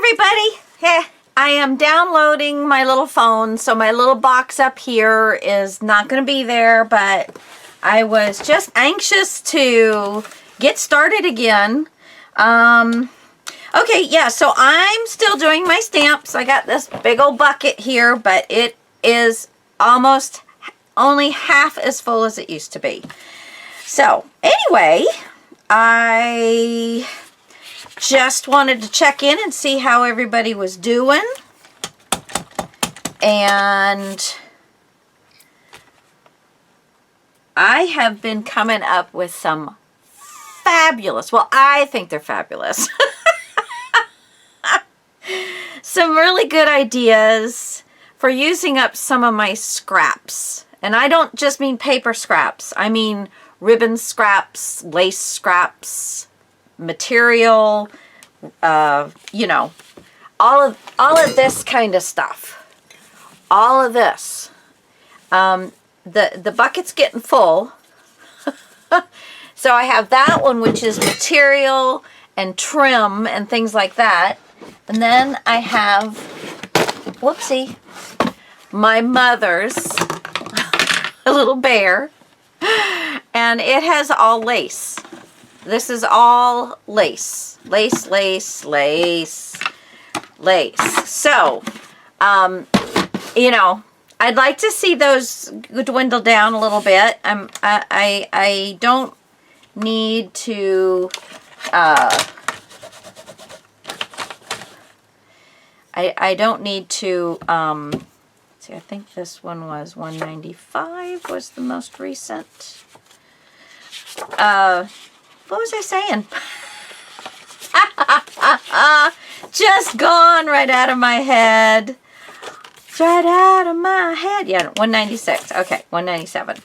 everybody. Hey, I am downloading my little phone, so my little box up here is not going to be there, but I was just anxious to get started again. Okay, yeah, so I'm still doing my stamps. I got this big old bucket here, but it is almost only half as full as it used to be. So, anyway, I just wanted to check in and see how everybody was doing. And I have been coming up with some fabulous, well, I think they're fabulous, some really good ideas for using up some of my scraps. And I don't just mean paper scraps. I mean ribbon scraps, lace scraps, material, you know, all of this kind of stuff. All of this. The bucket's getting full. So I have that one, which is material and trim and things like that. And then I have, whoopsie, my mother's a little bear. And it has all lace. This is all lace. Lace, lace, lace, lace. So, you know, I'd like to see those dwindle down a little bit. I don't need to, I don't need to, see, I think this one was $195 was the most recent. What was I saying? Just gone right out of my head. Right out of my head. Yeah, 196. Okay, 197.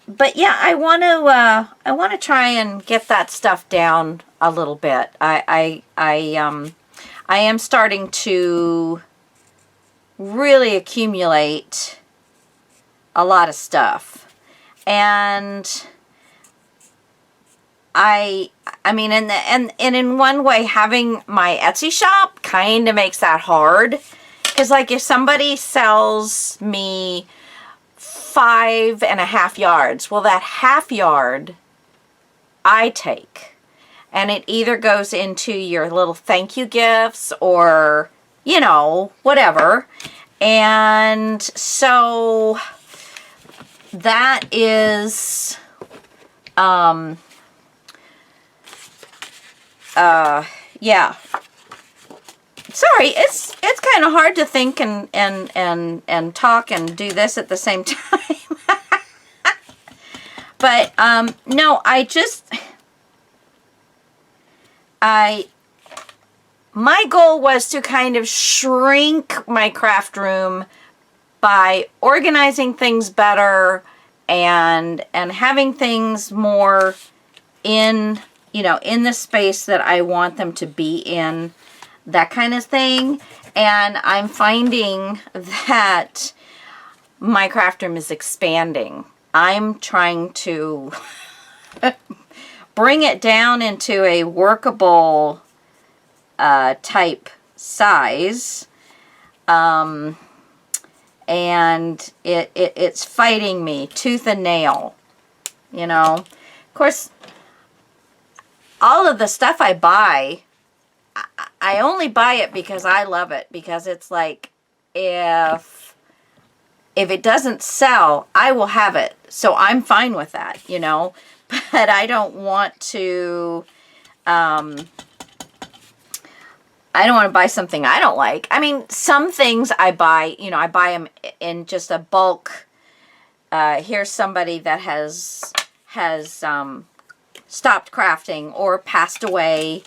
But yeah, I want to try and get that stuff down a little bit. I am starting to really accumulate a lot of stuff. And I mean, and in one way, having my Etsy shop kind of makes that hard. Because, like, if somebody sells me 5.5 yards, well, that half yard I take. And it either goes into your little thank you gifts or, you know, whatever. And so that is, yeah. Sorry, it's kind of hard to think and talk and do this at the same time. But no, my goal was to kind of shrink my craft room by organizing things better and having things more in, you know, in the space that I want them to be in, that kind of thing. And I'm finding that my craft room is expanding. I'm trying to bring it down into a workable type size. And it's fighting me tooth and nail, you know. Of course, all of the stuff I buy, I only buy it because I love it. Because it's like, if it doesn't sell, I will have it. So I'm fine with that, you know. But I don't want to, I don't want to buy something I don't like. I mean, some things I buy, you know, I buy them in just a bulk. Here's somebody that has stopped crafting or passed away,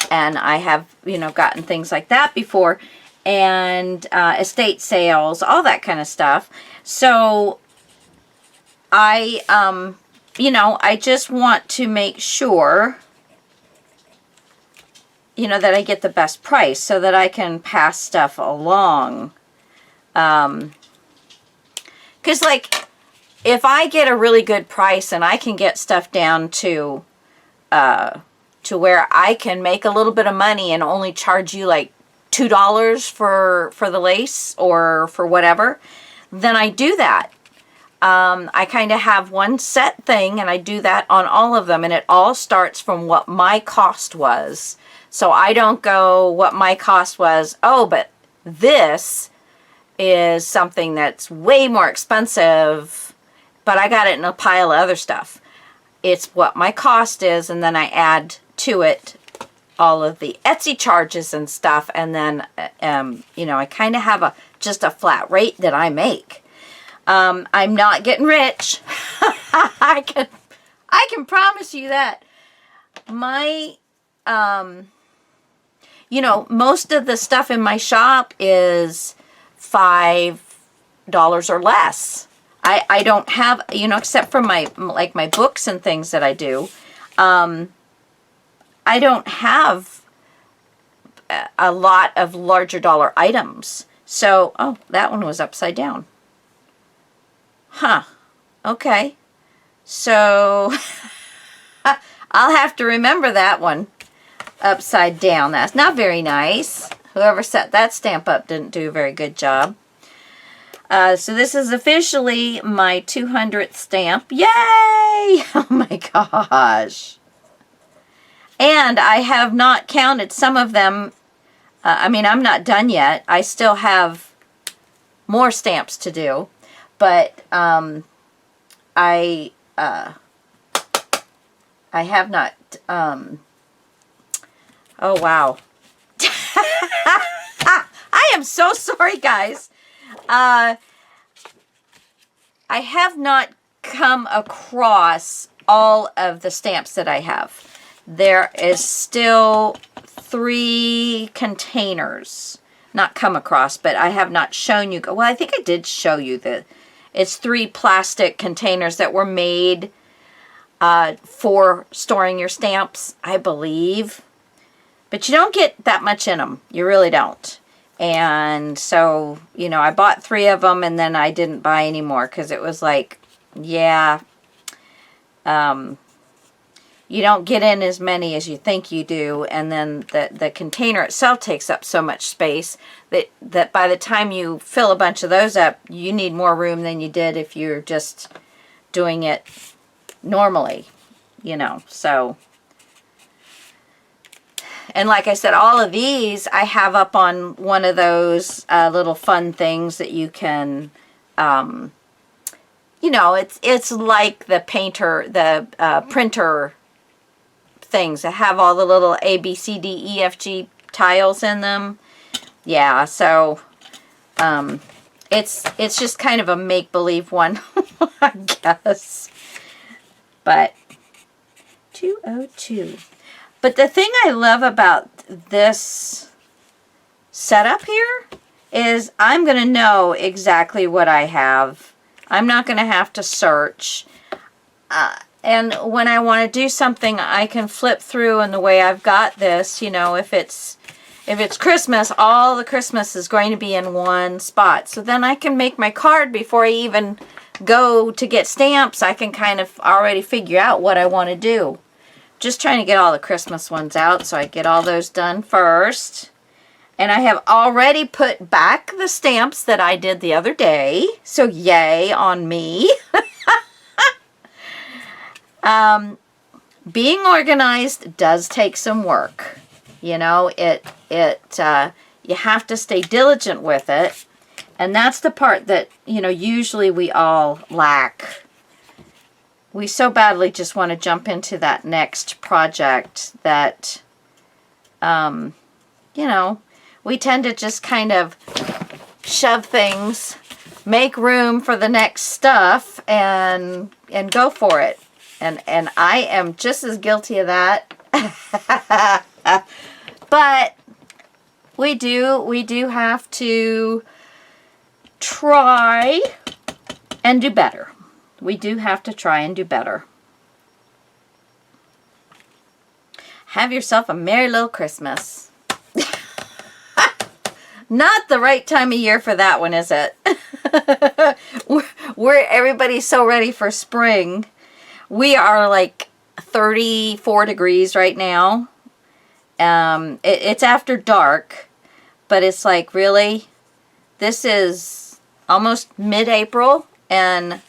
and I have, you know, gotten things like that before, and estate sales, all that kind of stuff. So I, you know, I just want to make sure, you know, that I get the best price so that I can pass stuff along. 'Cause like, if I get a really good price and I can get stuff down to to where I can make a little bit of money and only charge you like $2 for the lace or for whatever, then I do that. I kind of have one set thing, and I do that on all of them, and it all starts from what my cost was. So I don't go what my cost was, oh, but this is something that's way more expensive, but I got it in a pile of other stuff. It's what my cost is, and then I add to it all of the Etsy charges and stuff, and then you know, I kind of have just a flat rate that I make. I'm not getting rich. I can promise you that. My you know, most of the stuff in my shop is $5 or less. I don't have, you know, except for my books and things that I do. I don't have a lot of larger dollar items. So, oh, that one was upside down. Huh. Okay. So, I'll have to remember that one. Upside down. That's not very nice. Whoever set that stamp up didn't do a very good job. So this is officially my 200th stamp. Yay! Oh my gosh. And I have not counted some of them. I mean, I'm not done yet. I still have more stamps to do. But I have not... oh, wow. I am so sorry, guys. I have not come across all of the stamps that I have. There is still 3 containers. Not come across, but I have not shown you. Well, I think I did show you that it's 3 plastic containers that were made for storing your stamps, I believe. But you don't get that much in them. You really don't. And so, you know, I bought 3 of them, and then I didn't buy any more because it was like, yeah, you don't get in as many as you think you do, and then the container itself takes up so much space that by the time you fill a bunch of those up, you need more room than you did if you're just doing it normally, you know, so... And like I said, all of these I have up on one of those little fun things that you can, you know, it's like the printer things that have all the little A, B, C, D, E, F, G tiles in them. Yeah, so it's just kind of a make-believe one, I guess. But 202. But the thing I love about this setup here is I'm going to know exactly what I have. I'm not going to have to search. And when I want to do something, I can flip through, and the way I've got this, you know, if it's Christmas, all the Christmas is going to be in one spot. So then I can make my card before I even go to get stamps. I can kind of already figure out what I want to do. Just trying to get all the Christmas ones out, so I get all those done first. And I have already put back the stamps that I did the other day, so yay on me. Being organized does take some work. You know, you have to stay diligent with it. And that's the part that, you know, usually we all lack. We so badly just want to jump into that next project that, you know, we tend to just kind of shove things, make room for the next stuff, and go for it. And I am just as guilty of that. But we do have to try and do better. We do have to try and do better. Have yourself a merry little Christmas. Not the right time of year for that one, is it? We're everybody's so ready for spring. We are like 34 degrees right now. It's after dark, but it's like, really? This is almost mid-April, and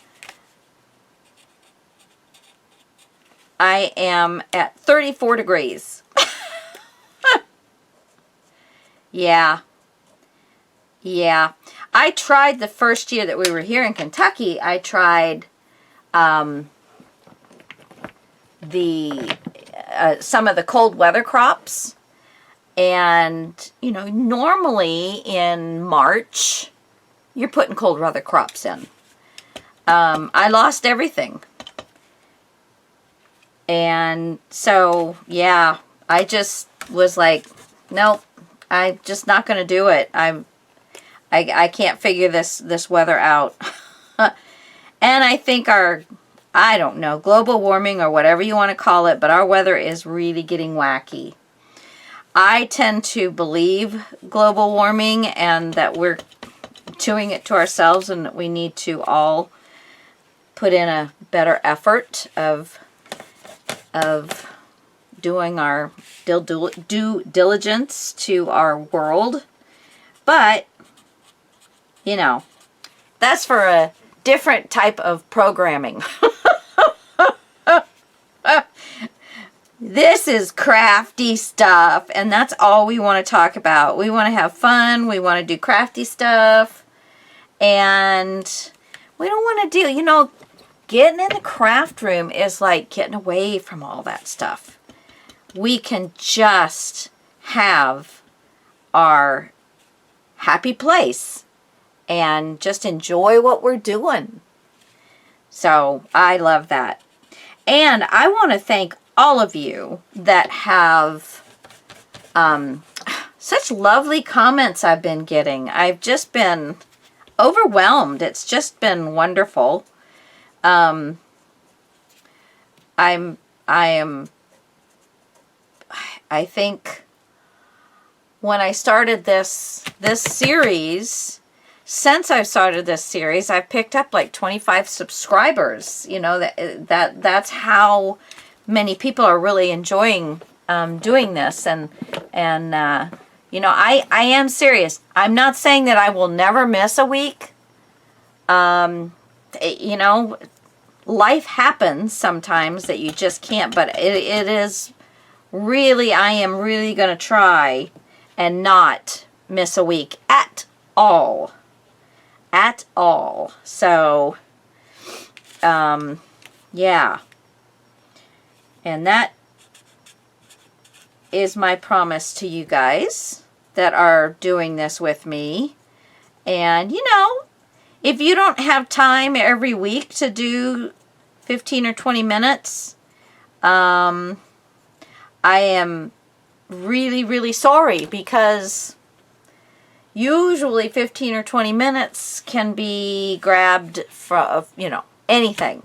I am at 34 degrees. Yeah. Yeah. I tried the first year that we were here in Kentucky, I tried some of the cold weather crops. And, you know, normally in March, you're putting cold weather crops in. I lost everything. And so, yeah, I just was like, nope, I'm just not going to do it. I can't figure this weather out. And I think I don't know, global warming or whatever you want to call it, but our weather is really getting wacky. I tend to believe global warming and that we're doing it to ourselves, and that we need to all put in a better effort of doing our due diligence to our world. But, you know, that's for a different type of programming. This is crafty stuff, and that's all we want to talk about. We want to have fun. We want to do crafty stuff, and we don't want to do, you know, getting in the craft room is like getting away from all that stuff. We can just have our happy place and just enjoy what we're doing. So I love that. And I want to thank all of you that have such lovely comments I've been getting. I've just been overwhelmed. It's just been wonderful. I think when I started this series, since I've started this series, I've picked up like 25 subscribers. You know, that's how many people are really enjoying doing this, and you know, I am serious. I'm not saying that I will never miss a week. You know, life happens sometimes that you just can't, but it is really, I am really going to try and not miss a week at all. At all. So, yeah. And that is my promise to you guys that are doing this with me. And, you know, if you don't have time every week to do 15 or 20 minutes, I am really, really sorry, because usually 15 or 20 minutes can be grabbed from, you know, anything.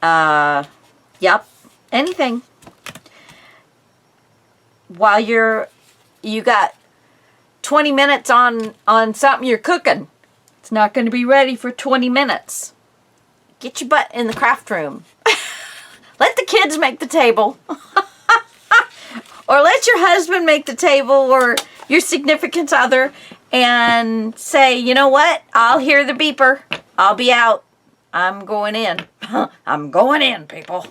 Yep, anything. While you got 20 minutes on something you're cooking, it's not going to be ready for 20 minutes. Get your butt in the craft room. Let the kids make the table. Or let your husband make the table, or your significant other, and say, you know what? I'll hear the beeper. I'll be out. I'm going in. I'm going in, people.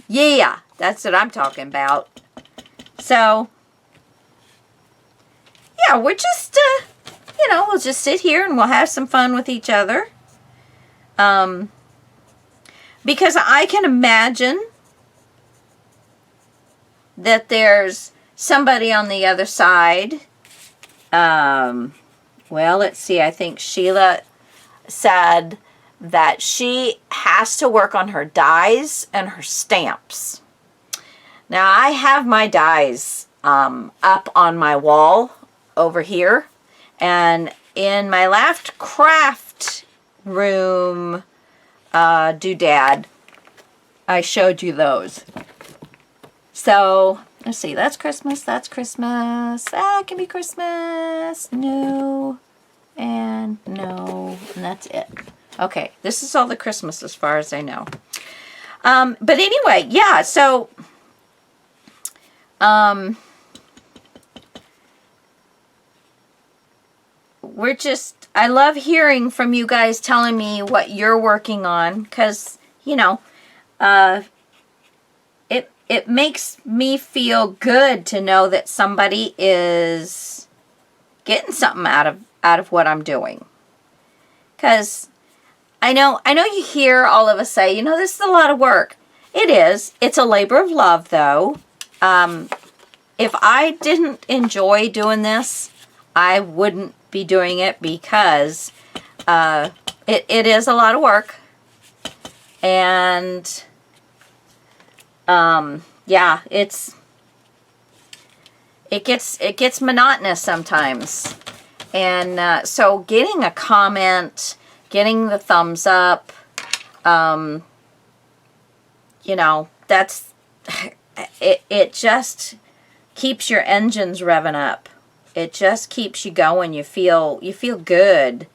Yeah, that's what I'm talking about. So, yeah, we're just, you know, we'll just sit here and we'll have some fun with each other. Because I can imagine that there's somebody on the other side. Well, let's see. I think Sheila said that she has to work on her dies and her stamps. Now, I have my dies up on my wall over here. And in my last craft room doodad, I showed you those. So, let's see, that's Christmas, that can be Christmas, no, and no, and that's it. Okay, this is all the Christmas as far as I know. But anyway, yeah, so I love hearing from you guys telling me what you're working on, because, you know, it makes me feel good to know that somebody is getting something out of what I'm doing. Because I know you hear all of us say, you know, this is a lot of work. It is. It's a labor of love, though. If I didn't enjoy doing this, I wouldn't be doing it, because it is a lot of work. And yeah, it gets monotonous sometimes. And so getting a comment, getting the thumbs up, you know, that's it just keeps your engines revving up. It just keeps you going. You feel good.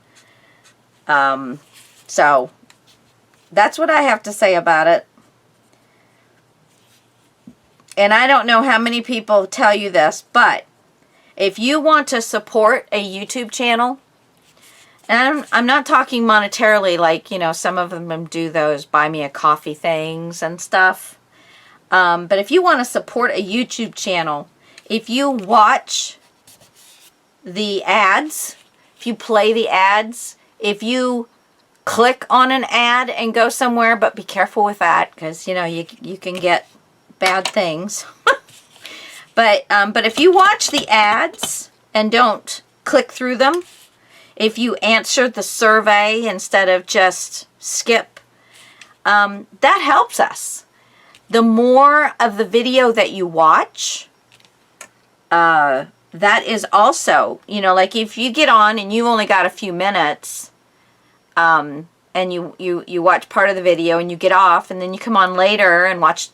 So that's what I have to say about it. And I don't know how many people tell you this, but if you want to support a YouTube channel, and I'm not talking monetarily, like, you know, some of them do those buy me a coffee things and stuff. But if you want to support a YouTube channel, if you watch the ads, if you play the ads, if you click on an ad and go somewhere, but be careful with that, because, you know, you can get bad things. But if you watch the ads and don't click through them, if you answer the survey instead of just skip, that helps us. The more of the video that you watch, that is also, you know, like if you get on and you've only got a few minutes, and you watch part of the video and you get off, and then you come on later and watch,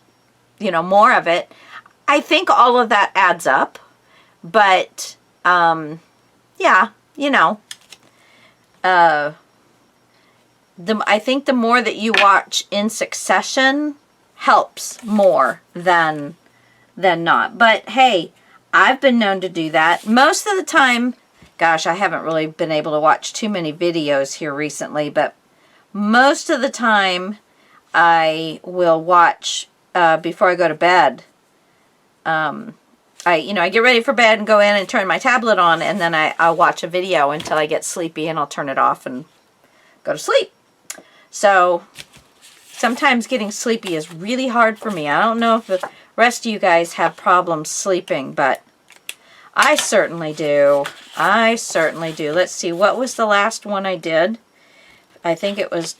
you know, more of it, I think all of that adds up. But yeah, you know, I think the more that you watch in succession helps more than not. But hey, I've been known to do that. Most of the time, gosh, I haven't really been able to watch too many videos here recently, but most of the time I will watch before I go to bed. I get ready for bed and go in and turn my tablet on, and then I'll watch a video until I get sleepy, and I'll turn it off and go to sleep. So sometimes getting sleepy is really hard for me. I don't know if the rest of you guys have problems sleeping, but I certainly do. I certainly do. Let's see, what was the last one I did? I think it was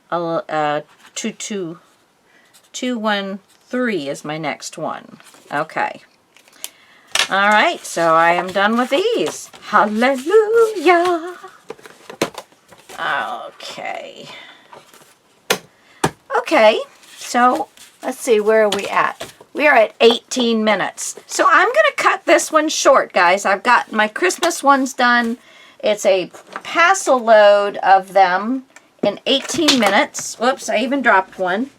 213 is my next one. Okay. All right, so I am done with these. Hallelujah. Okay. Okay, so let's see, where are we at? We are at 18 minutes. So I'm going to cut this one short, guys. I've got my Christmas ones done. It's a parcel load of them in 18 minutes. Whoops, I even dropped one.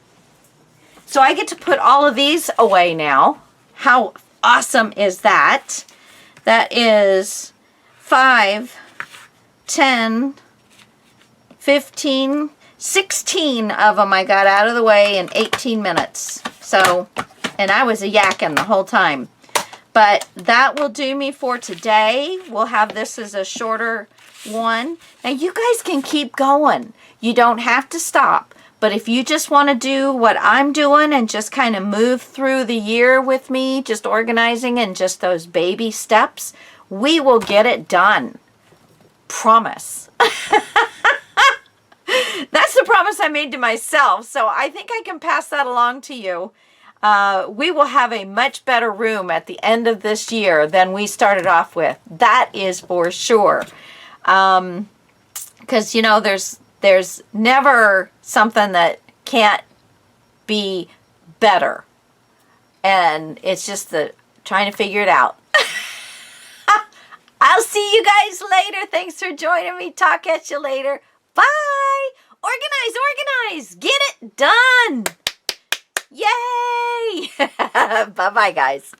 So I get to put all of these away now. How awesome is that? That is 5, 10, 15, 16 of them I got out of the way in 18 minutes. So, and I was yakking the whole time. But that will do me for today. We'll have this as a shorter one. Now you guys can keep going. You don't have to stop. But if you just want to do what I'm doing and just kind of move through the year with me, just organizing and just those baby steps, we will get it done. Promise. That's the promise I made to myself. So I think I can pass that along to you. We will have a much better room at the end of this year than we started off with. That is for sure. Because, you know, there's never something that can't be better. And it's just trying to figure it out. I'll see you guys later. Thanks for joining me. Talk at you later. Bye. Organize. Get it done. Yay. Bye-bye, guys.